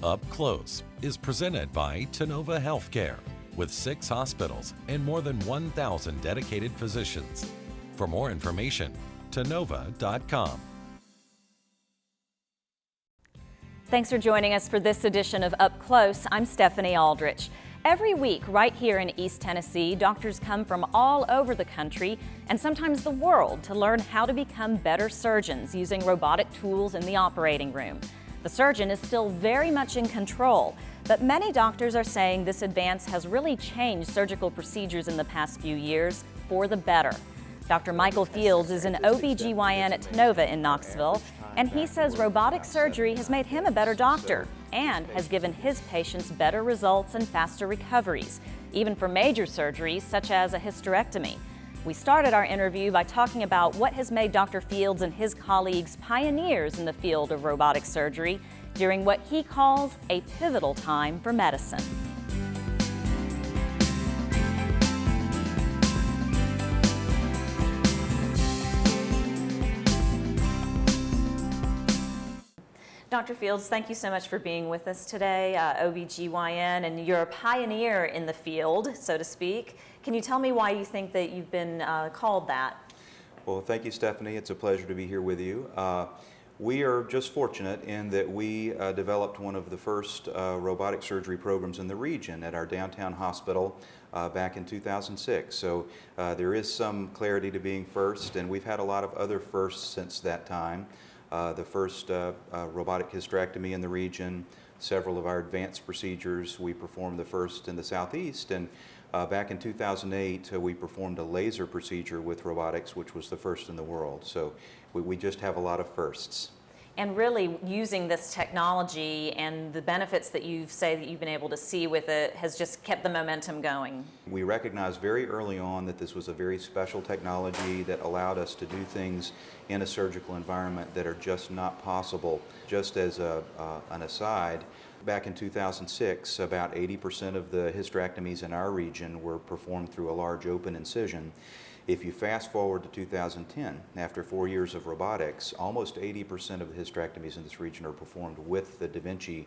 Up Close is presented by Tennova Healthcare with 6 hospitals and more than 1,000 dedicated physicians. For more information, Tennova.com. Thanks for joining us for this edition of Up Close. I'm Stephanie Aldrich. Every week, right here in East Tennessee, doctors come from all over the country and sometimes the world to learn how to become better surgeons using robotic tools in the operating room. The surgeon is still very much in control, but many doctors are saying this advance has really changed surgical procedures in the past few years for the better. Dr. Michael Fields is an OB/GYN at Tennova in Knoxville, and he says robotic surgery has made him a better doctor and has given his patients better results and faster recoveries, even for major surgeries such as a hysterectomy. We started our interview by talking about what has made Dr. Fields and his colleagues pioneers in the field of robotic surgery during what he calls a pivotal time for medicine. Dr. Fields, thank you so much for being with us today, OB/GYN, and you're a pioneer in the field, so to speak. Can you tell me why you think that you've been called that? Well, thank you, Stephanie. It's a pleasure to be here with you. We are just fortunate in that we developed one of the first robotic surgery programs in the region at our downtown hospital back in 2006. So there is some clarity to being first, and we've had a lot of other firsts since that time. The first robotic hysterectomy in the region, several of our advanced procedures. We performed the first in the Southeast, and back in 2008 we performed a laser procedure with robotics, which was the first in the world. So we just have a lot of firsts. And really using this technology and the benefits that you say that you've been able to see with it has just kept the momentum going. We recognized very early on that this was a very special technology that allowed us to do things in a surgical environment that are just not possible. Just as an aside, back in 2006, about 80% of the hysterectomies in our region were performed through a large open incision. If you fast forward to 2010, after 4 years of robotics, almost 80% of the hysterectomies in this region are performed with the Davinci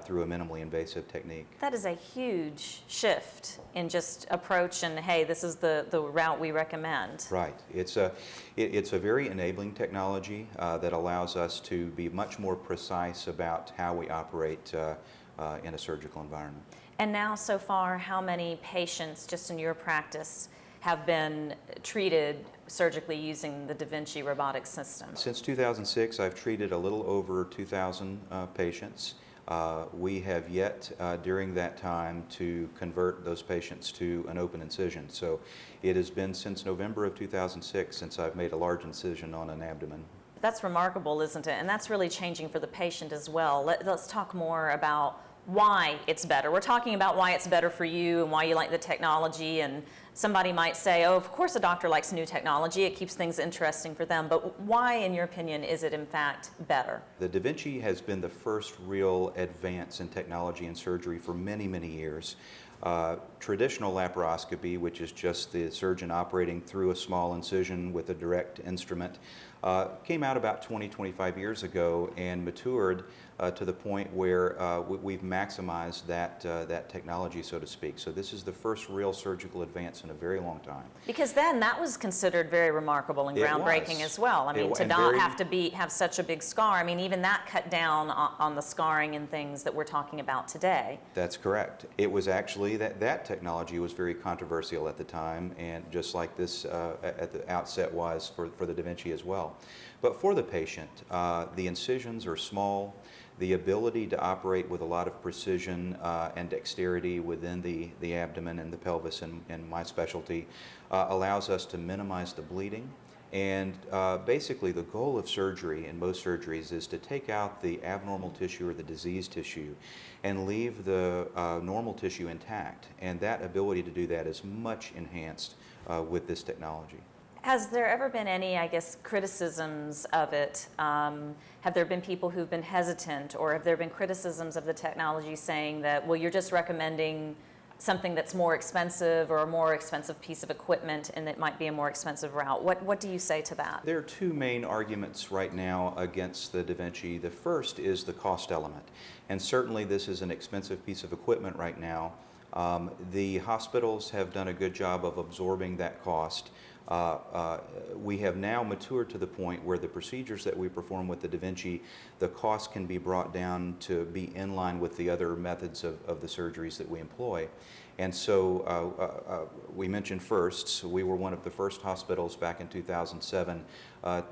through a minimally invasive technique. That is a huge shift in just approach and, hey, this is the route we recommend. Right. It's a very enabling technology that allows us to be much more precise about how we operate in a surgical environment. And now, so far, how many patients, just in your practice, have been treated surgically using the Davinci robotic system? Since 2006, I've treated a little over 2,000 patients. We have yet, during that time, to convert those patients to an open incision. So it has been since November of 2006 since I've made a large incision on an abdomen. That's remarkable, isn't it? And that's really changing for the patient as well. Let's talk more about why it's better. We're talking about why it's better for you and why you like the technology, and somebody might say, oh, of course a doctor likes new technology, it keeps things interesting for them, but why, in your opinion, is it in fact better? The Davinci has been the first real advance in technology and surgery for many, many years. Traditional laparoscopy, which is just the surgeon operating through a small incision with a direct instrument, came out about 25 years ago and matured to the point where we've maximized that technology, so to speak. So this is the first real surgical advance in a very long time. Because then that was considered very remarkable and groundbreaking as well. I mean, to not have to have such a big scar. I mean, even that cut down on the scarring and things that we're talking about today. That's correct. It was actually that technology was very controversial at the time, and just like this at the outset was for the Davinci as well. But for the patient, the incisions are small. The ability to operate with a lot of precision and dexterity within the abdomen and the pelvis, and my specialty, allows us to minimize the bleeding. And basically the goal of surgery in most surgeries is to take out the abnormal tissue or the diseased tissue and leave the normal tissue intact. And that ability to do that is much enhanced with this technology. Has there ever been any, I guess, criticisms of it? Have there been people who've been hesitant, or have there been criticisms of the technology saying that, well, you're just recommending something that's more expensive or a more expensive piece of equipment, and it might be a more expensive route. What do you say to that? There are two main arguments right now against the Davinci. The first is the cost element, and certainly this is an expensive piece of equipment right now. The hospitals have done a good job of absorbing that cost. We have now matured to the point where the procedures that we perform with the Davinci, the cost can be brought down to be in line with the other methods of the surgeries that we employ. And so we mentioned firsts. We were one of the first hospitals back in 2007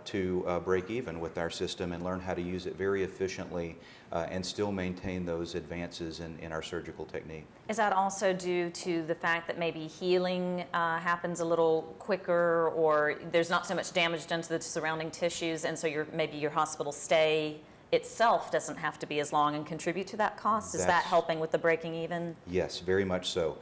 to break even with our system and learn how to use it very efficiently and still maintain those advances in our surgical technique. Is that also due to the fact that maybe healing happens a little quicker, or there's not so much damage done to the surrounding tissues, and so maybe your hospital stay itself doesn't have to be as long and contribute to that cost? Is that helping with the breaking even? Yes, very much so.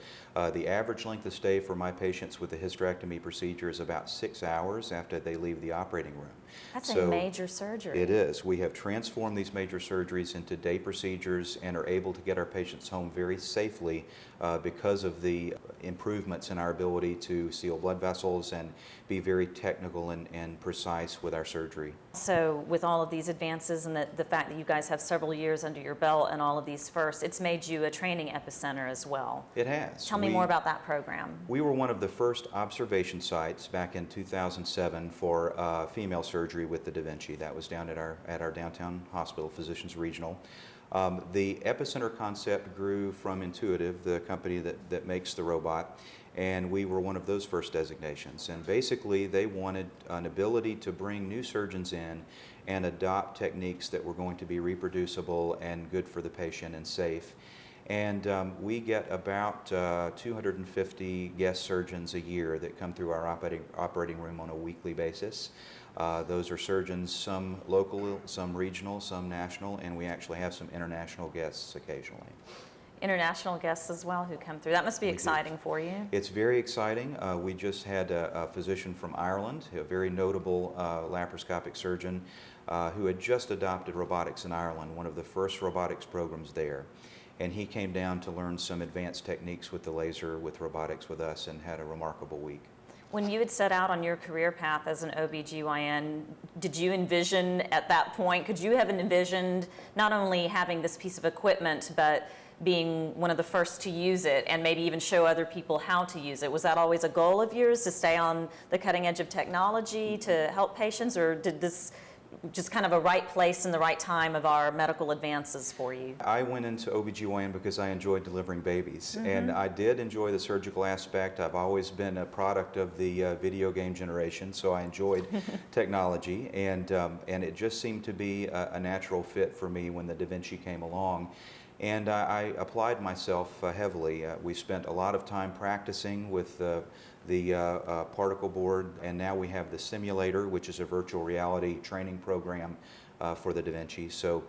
The average length of stay for my patients with the hysterectomy procedure is about 6 hours after they leave the operating room. That's a major surgery. It is. We have transformed these major surgeries into day procedures and are able to get our patients home very safely because of the improvements in our ability to seal blood vessels and be very technical and precise with our surgery. So with all of these advances and the fact that you guys have several years under your belt and all of these firsts, it's made you a training epicenter as well. It has. Tell me more about that program. We were one of the first observation sites back in 2007 for female surgery with the Davinci. That was down at our downtown hospital, Physicians Regional. The epicenter concept grew from Intuitive, the company that makes the robot, and we were one of those first designations. And basically they wanted an ability to bring new surgeons in and adopt techniques that were going to be reproducible and good for the patient and safe. And we get about 250 guest surgeons a year that come through our operating room on a weekly basis. Those are surgeons, some local, some regional, some national, and we actually have some international guests occasionally. International guests as well who come through. That must be exciting for you. It's very exciting. We just had a physician from Ireland, a very notable laparoscopic surgeon who had just adopted robotics in Ireland, one of the first robotics programs there. And he came down to learn some advanced techniques with the laser, with robotics with us, and had a remarkable week. When you had set out on your career path as an OB/GYN, did you envision at that point, could you have envisioned not only having this piece of equipment, but being one of the first to use it and maybe even show other people how to use it? Was that always a goal of yours, to stay on the cutting edge of technology to help patients, or did this just kind of a right place and the right time of our medical advances for you? I went into OB/GYN because I enjoyed delivering babies, and I did enjoy the surgical aspect. I've always been a product of the video game generation, so I enjoyed technology, and it just seemed to be a natural fit for me when the Davinci came along. And I applied myself heavily. We spent a lot of time practicing with the particle board, and now we have the simulator, which is a virtual reality training program for the Davinci. So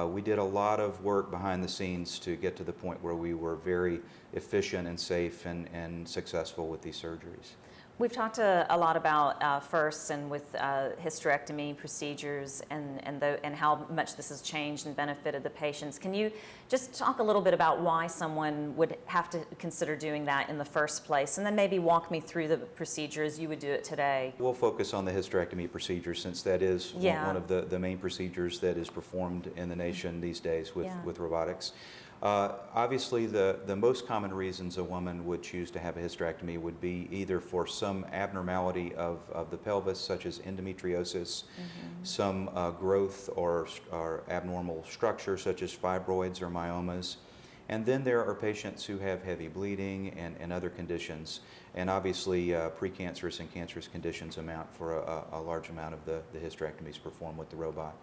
we did a lot of work behind the scenes to get to the point where we were very efficient and safe and successful with these surgeries. We've talked a lot about firsts and with hysterectomy procedures and how much this has changed and benefited the patients. Can you just talk a little bit about why someone would have to consider doing that in the first place, and then maybe walk me through the procedure as you would do it today? We'll focus on the hysterectomy procedure, since that is one of the main procedures that is performed in the nation these days with robotics. Obviously, the most common reasons a woman would choose to have a hysterectomy would be either for some abnormality of the pelvis, such as endometriosis, some growth or abnormal structure, such as fibroids or myomas. And then there are patients who have heavy bleeding and other conditions. And obviously, precancerous and cancerous conditions amount for a large amount of the hysterectomies performed with the robot.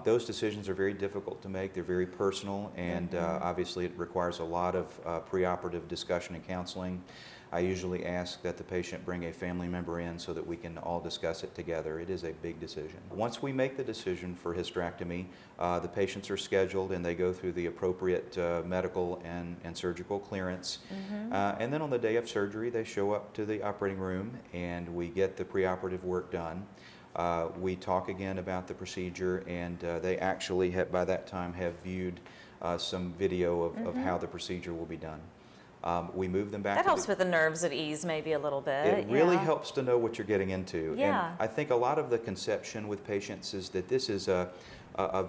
Those decisions are very difficult to make. They're very personal, and obviously it requires a lot of preoperative discussion and counseling. I usually ask that the patient bring a family member in so that we can all discuss it together. It is a big decision. Once we make the decision for hysterectomy, the patients are scheduled and they go through the appropriate medical and surgical clearance. And then on the day of surgery, they show up to the operating room and we get the preoperative work done. We talk again about the procedure, and they actually by that time have viewed some video of how the procedure will be done. We move them back. That helps with the nerves at ease maybe a little bit. It really helps to know what you're getting into. Yeah. And I think a lot of the conception with patients is that this is a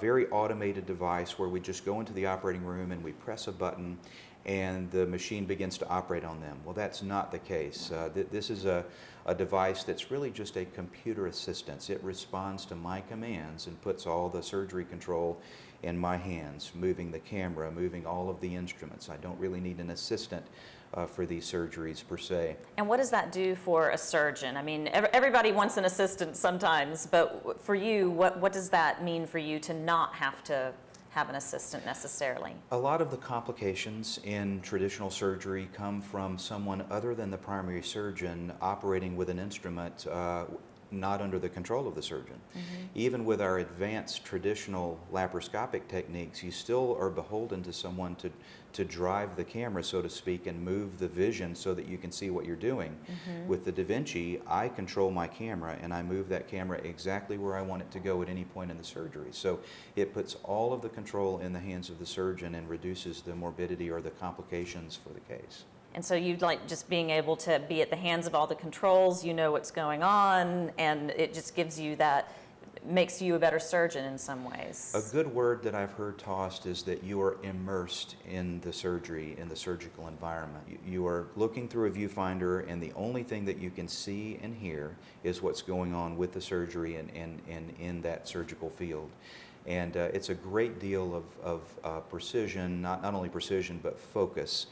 very automated device where we just go into the operating room and we press a button and the machine begins to operate on them. Well, that's not the case. This is a device that's really just a computer assistance. It responds to my commands and puts all the surgery control in my hands, moving the camera, moving all of the instruments. I don't really need an assistant for these surgeries per se. And what does that do for a surgeon? I mean, everybody wants an assistant sometimes, but for you, what does that mean for you to not have to have an assistant necessarily? A lot of the complications in traditional surgery come from someone other than the primary surgeon operating with an instrument not under the control of the surgeon. Even with our advanced traditional laparoscopic techniques, you still are beholden to someone to drive the camera, so to speak, and move the vision so that you can see what you're doing. With the Davinci, I control my camera and I move that camera exactly where I want it to go at any point in the surgery. So it puts all of the control in the hands of the surgeon and reduces the morbidity or the complications for the case. And so you like just being able to be at the hands of all the controls, you know what's going on, and it just gives you that, makes you a better surgeon in some ways. A good word that I've heard tossed is that you are immersed in the surgery, in the surgical environment. You are looking through a viewfinder and the only thing that you can see and hear is what's going on with the surgery and in that surgical field. And it's a great deal of precision, not only precision, but focus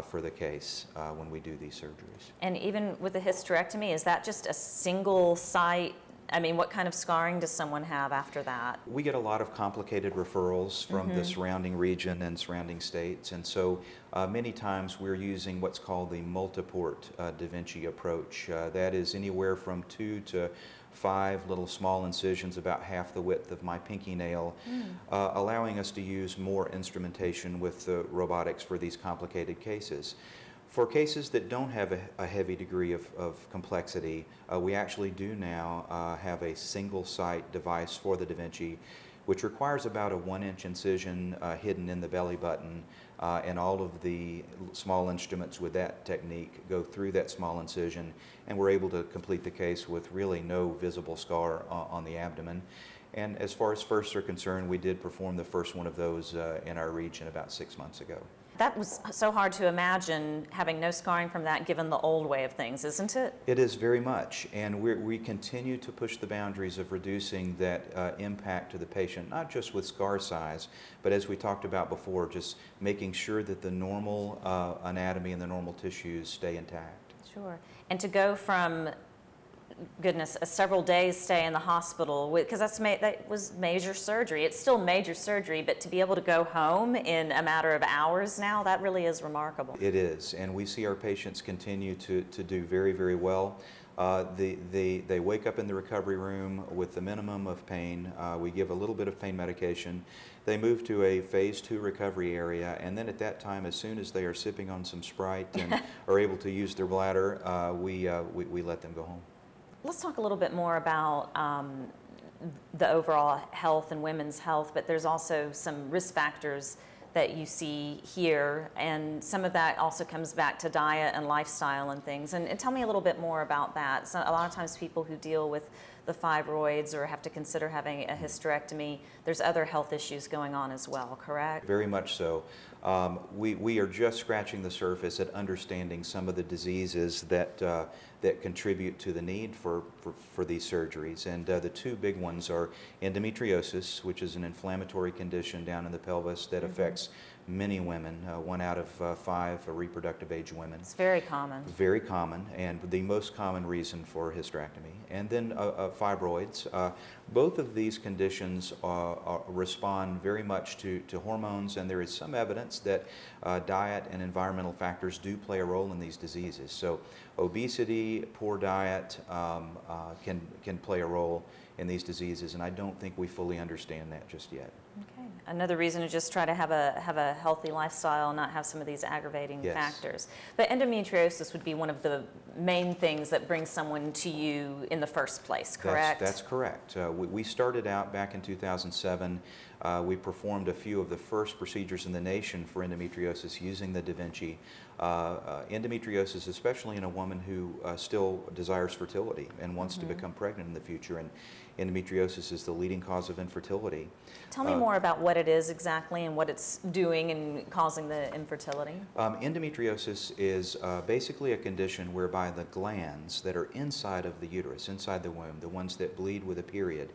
for the case when we do these surgeries. And even with the hysterectomy, is that just a single site? I mean, what kind of scarring does someone have after that? We get a lot of complicated referrals from the surrounding region and surrounding states, and so many times we're using what's called the multiport Davinci approach. That is anywhere from 2 to 5 little small incisions about half the width of my pinky nail, allowing us to use more instrumentation with the robotics for these complicated cases. For cases that don't have a heavy degree of complexity, we actually do now have a single site device for the Davinci, which requires about a 1-inch incision hidden in the belly button, and all of the small instruments with that technique go through that small incision, and we're able to complete the case with really no visible scar on the abdomen. And as far as firsts are concerned, we did perform the first one of those in our region about 6 months ago. That was so hard to imagine, having no scarring from that, given the old way of things, isn't it? It is very much, and we continue to push the boundaries of reducing that impact to the patient, not just with scar size, but as we talked about before, just making sure that the normal anatomy and the normal tissues stay intact. Sure. And to go from, goodness, a several days stay in the hospital, because that was major surgery. It's still major surgery, but to be able to go home in a matter of hours now, that really is remarkable. It is, and we see our patients continue to do very, very well. They wake up in the recovery room with the minimum of pain. We give a little bit of pain medication. They move to a phase 2 recovery area, and then at that time, as soon as they are sipping on some Sprite and are able to use their bladder, we let them go home. Let's talk a little bit more about the overall health and women's health, but there's also some risk factors that you see here, and some of that also comes back to diet and lifestyle and things. And tell me a little bit more about that. So a lot of times people who deal with the fibroids or have to consider having a hysterectomy, there's other health issues going on as well, correct? Very much so. We are just scratching the surface at understanding some of the diseases that contribute to the need for these surgeries. And the 2 big ones are endometriosis, which is an inflammatory condition down in the pelvis that affects many women, 1 out of 5 reproductive age women. It's very common. Very common, and the most common reason for hysterectomy. And then fibroids. Both of these conditions respond very much to hormones, and there is some evidence that diet and environmental factors do play a role in these diseases. So obesity, poor diet can play a role in these diseases, and I don't think we fully understand that just yet. Okay. Another reason to just try to have a healthy lifestyle, not have some of these aggravating factors. But endometriosis would be one of the main things that brings someone to you in the first place, correct? That's correct. We started out back in 2007 We performed a few of the first procedures in the nation for endometriosis using the Davinci. Endometriosis, especially in a woman who still desires fertility and wants to become pregnant in the future, and endometriosis is the leading cause of infertility. Tell me more about what it is exactly and what it's doing and causing the infertility. Endometriosis is basically a condition whereby the glands that are inside of the uterus, inside the womb, the ones that bleed with a period,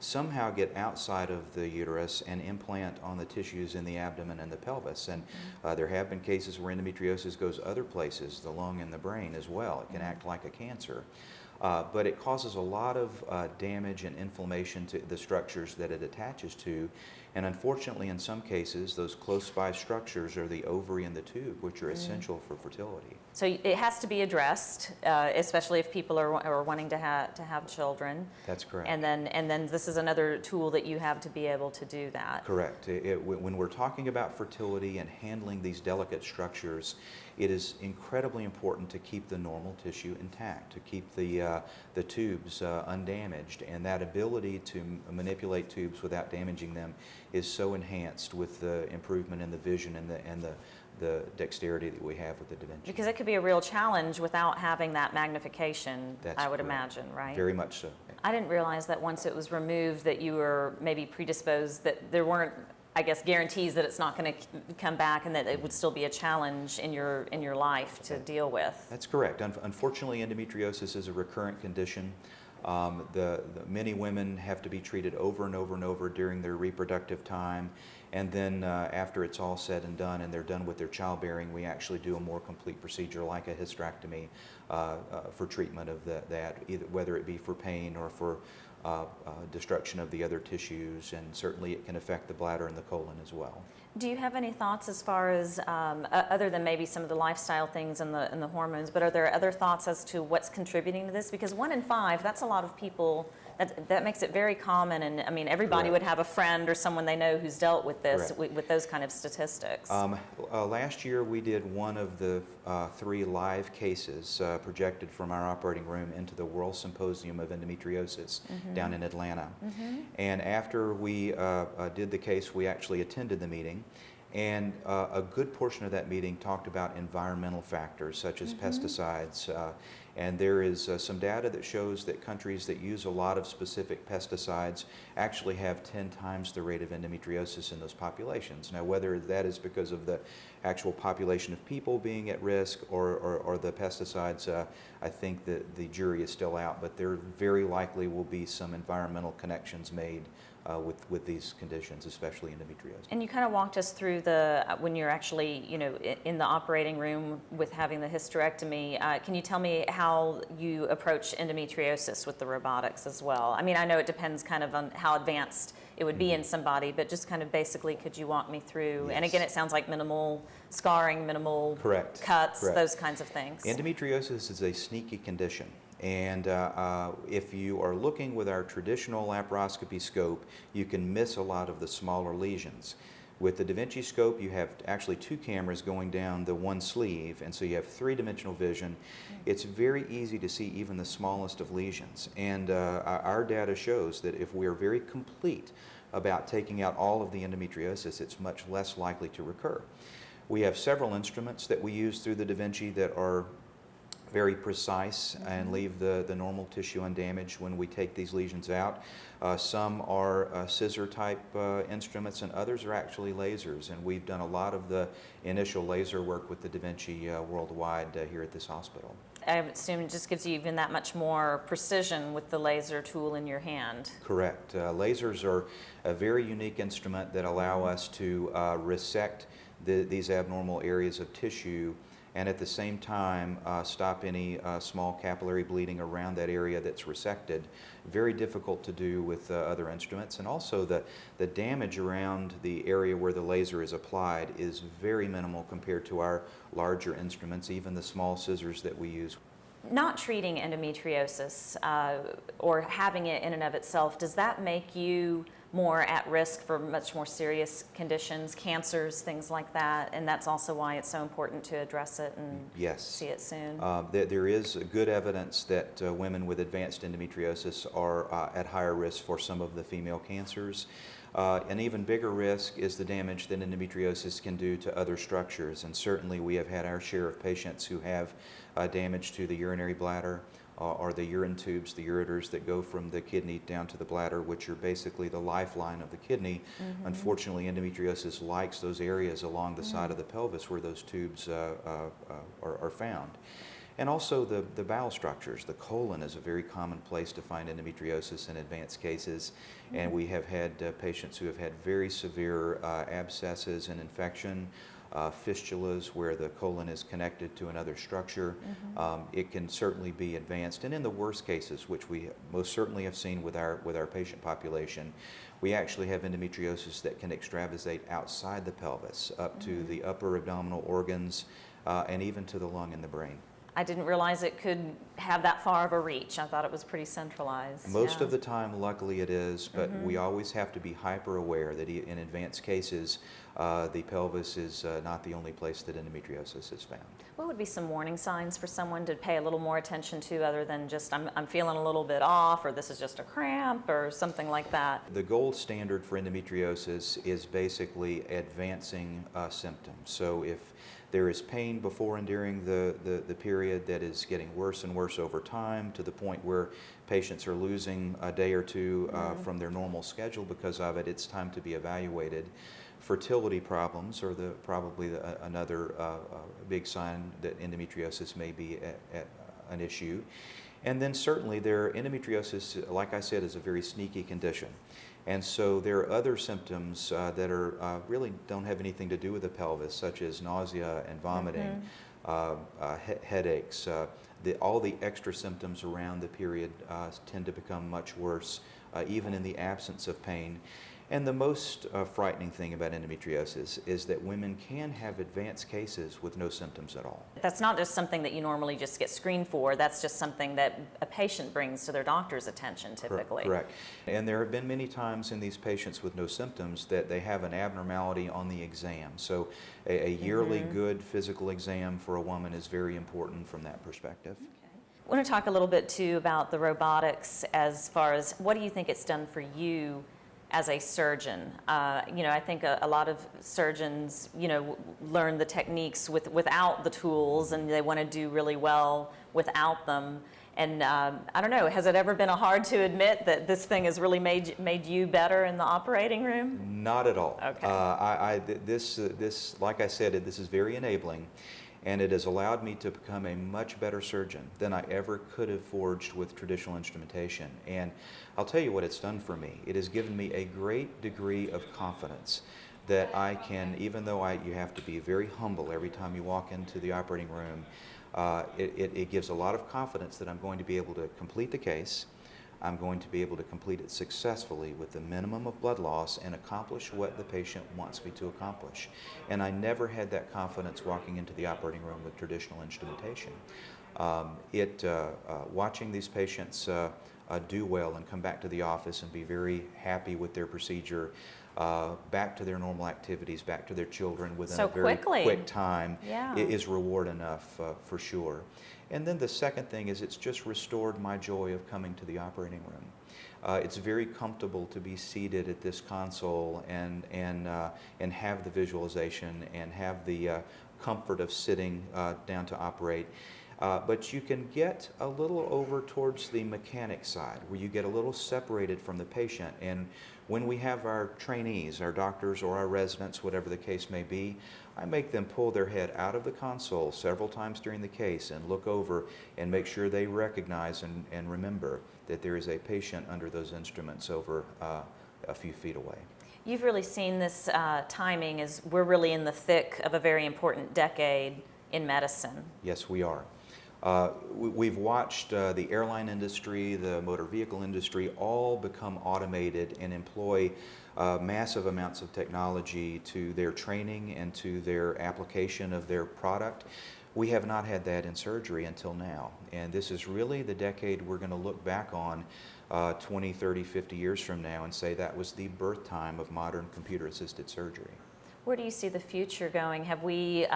somehow get outside of the uterus and implant on the tissues in the abdomen and the pelvis. And there have been cases where endometriosis goes other places, the lung and the brain as well. It can act like a cancer. But it causes a lot of damage and inflammation to the structures that it attaches to. And unfortunately, in some cases, those close by structures are the ovary and the tube, which are essential for fertility. So it has to be addressed, especially if people are wanting to have children. That's correct. And then this is another tool that you have to be able to do that. Correct. When we're talking about fertility and handling these delicate structures, it is incredibly important to keep the normal tissue intact, to keep the tubes undamaged, and that ability to manipulate tubes without damaging them is so enhanced with the improvement in the vision and the dexterity that we have with the Davinci. Because it could be a real challenge without having that magnification, That's I would correct. imagine, right? Very much so. I didn't realize that once it was removed that you were maybe predisposed, that there weren't, I guess, guarantees that it's not going to come back and that it would still be a challenge in your life to deal with. That's correct. Unfortunately, endometriosis is a recurrent condition. Many women have to be treated over and over and over during their reproductive time, and then after it's all said and done and they're done with their childbearing, we actually do a more complete procedure like a hysterectomy for treatment of that, either whether it be for pain or for destruction of the other tissues, and certainly it can affect the bladder and the colon as well. Do you have any thoughts as far as, other than maybe some of the lifestyle things and the hormones, but are there other thoughts as to what's contributing to this? Because 1 in 5, that's a lot of people, that makes it very common, and I mean, everybody Correct. would have a friend or someone they know who's dealt with this, Correct. with those kind of statistics. Last year we did one of the 3 live cases projected from our operating room into the World Symposium of Endometriosis down in Atlanta. And after we did the case, we actually attended the meeting. And a good portion of that meeting talked about environmental factors such as pesticides. And there is some data that shows that countries that use a lot of specific pesticides actually have 10 times the rate of endometriosis in those populations. Now, whether that is because of the actual population of people being at risk or the pesticides, I think that the jury is still out, but there very likely will be some environmental connections made with these conditions, especially endometriosis. And you kind of walked us through when you're actually, in the operating room with having the hysterectomy. Can you tell me how you approach endometriosis with the robotics as well? I mean, I know it depends kind of on how advanced it would be in somebody, but just kind of basically, could you walk me through? Yes. And again, it sounds like minimal scarring, minimal Correct. cuts, Correct. those kinds of things. Endometriosis is a sneaky condition. And if you are looking with our traditional laparoscopy scope, you can miss a lot of the smaller lesions. With the Davinci scope, you have actually 2 cameras going down the one sleeve, and so you have 3-dimensional vision. It's very easy to see even the smallest of lesions. And our data shows that if we are very complete about taking out all of the endometriosis, it's much less likely to recur. We have several instruments that we use through the Davinci that are very precise and leave the normal tissue undamaged when we take these lesions out. Some are scissor type instruments, and others are actually lasers, and we've done a lot of the initial laser work with the Davinci worldwide here at this hospital. I assume it just gives you even that much more precision with the laser tool in your hand. Correct. Lasers are a very unique instrument that allow us to resect these abnormal areas of tissue, and at the same time stop any small capillary bleeding around that area that's resected. Very difficult to do with other instruments, and also the damage around the area where the laser is applied is very minimal compared to our larger instruments, even the small scissors that we use. Not treating endometriosis or having it in and of itself, does that make you more at risk for much more serious conditions, cancers, things like that, and that's also why it's so important to address it and see it soon. There is good evidence that women with advanced endometriosis are at higher risk for some of the female cancers. An even bigger risk is the damage that endometriosis can do to other structures, and certainly we have had our share of patients who have damage to the urinary bladder, or the urine tubes, the ureters that go from the kidney down to the bladder, which are basically the lifeline of the kidney. Unfortunately, endometriosis likes those areas along the side of the pelvis where those tubes are found. And also the bowel structures. The colon is a very common place to find endometriosis in advanced cases, and we have had patients who have had very severe abscesses and infection, fistulas where the colon is connected to another structure. It can certainly be advanced, and in the worst cases, which we most certainly have seen with our patient population, we actually have endometriosis that can extravasate outside the pelvis up to the upper abdominal organs and even to the lung and the brain. I didn't realize it could have that far of a reach. I thought it was pretty centralized. Most of the time, luckily it is, but we always have to be hyper aware that in advanced cases, the pelvis is not the only place that endometriosis is found. What would be some warning signs for someone to pay a little more attention to, other than just I'm feeling a little bit off, or this is just a cramp, or something like that? The gold standard for endometriosis is basically advancing symptoms. So if there is pain before and during the period that is getting worse and worse over time, to the point where patients are losing a day or two from their normal schedule because of it, it's time to be evaluated. Fertility problems are probably another big sign that endometriosis may be at an issue. And then certainly endometriosis, like I said, is a very sneaky condition. And so there are other symptoms that are really don't have anything to do with the pelvis, such as nausea and vomiting, headaches. All the extra symptoms around the period tend to become much worse, even in the absence of pain. And the most frightening thing about endometriosis is that women can have advanced cases with no symptoms at all. That's not just something that you normally just get screened for. That's just something that a patient brings to their doctor's attention typically. Correct. And there have been many times in these patients with no symptoms that they have an abnormality on the exam. So a yearly good physical exam for a woman is very important from that perspective. I want to talk a little bit too about the robotics, as far as what do you think it's done for you as a surgeon. I think a lot of surgeons, learn the techniques without the tools, and they want to do really well without them. And I don't know, has it ever been hard to admit that this thing has really made you better in the operating room? Not at all. Okay. This, like I said, this is very enabling. And it has allowed me to become a much better surgeon than I ever could have forged with traditional instrumentation. And I'll tell you what it's done for me. It has given me a great degree of confidence that I can, even though you have to be very humble every time you walk into the operating room, it gives a lot of confidence that I'm going to be able to complete the case. I'm going to be able to complete it successfully with the minimum of blood loss and accomplish what the patient wants me to accomplish. And I never had that confidence walking into the operating room with traditional instrumentation. Watching these patients do well and come back to the office and be very happy with their procedure, back to their normal activities, back to their children within a very quick time, is reward enough for sure. And then the second thing is it's just restored my joy of coming to the operating room. It's very comfortable to be seated at this console and have the visualization and have the comfort of sitting down to operate. But you can get a little over towards the mechanic side, where you get a little separated from the patient. And when we have our trainees, our doctors or our residents, whatever the case may be, I make them pull their head out of the console several times during the case and look over and make sure they recognize and remember that there is a patient under those instruments over a few feet away. You've really seen this timing as we're really in the thick of a very important decade in medicine. Yes, we are. We've watched the airline industry, the motor vehicle industry, all become automated and employ massive amounts of technology to their training and to their application of their product. We have not had that in surgery until now, and this is really the decade we're going to look back on 20, 30, 50 years from now and say that was the birth time of modern computer-assisted surgery. Where do you see the future going? Have we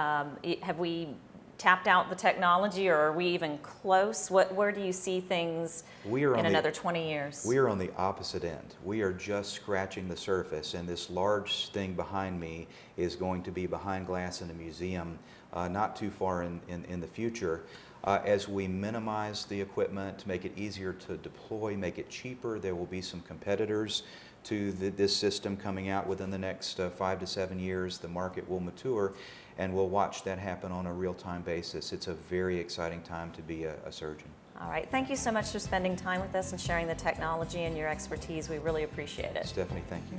tapped out the technology, or are we even close? Where do you see things in another 20 years? We are on the opposite end. We are just scratching the surface, and this large thing behind me is going to be behind glass in a museum not too far in the future. As we minimize the equipment, make it easier to deploy, make it cheaper, there will be some competitors to this system coming out within the next 5 to 7 years. The market will mature, and we'll watch that happen on a real-time basis. It's a very exciting time to be a surgeon. All right. Thank you so much for spending time with us and sharing the technology and your expertise. We really appreciate it. Stephanie, thank you.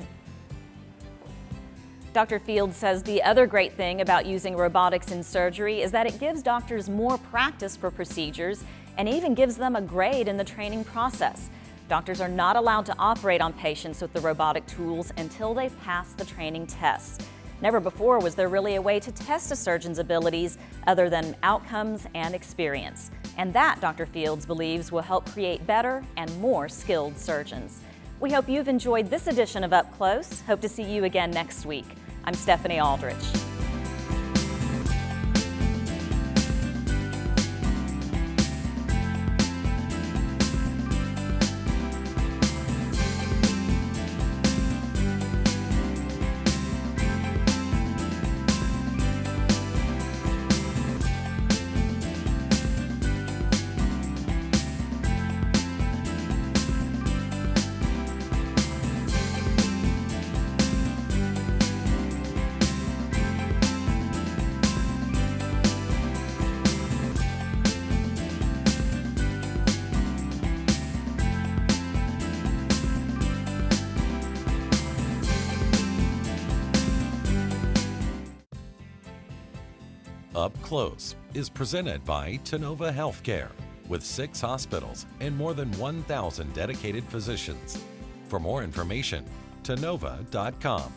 Dr. Fields says the other great thing about using robotics in surgery is that it gives doctors more practice for procedures and even gives them a grade in the training process. Doctors are not allowed to operate on patients with the robotic tools until they pass the training tests. Never before was there really a way to test a surgeon's abilities other than outcomes and experience. And that, Dr. Fields believes, will help create better and more skilled surgeons. We hope you've enjoyed this edition of Up Close. Hope to see you again next week. I'm Stephanie Aldrich. Up Close is presented by Tennova Healthcare, with 6 hospitals and more than 1,000 dedicated physicians. For more information, Tennova.com.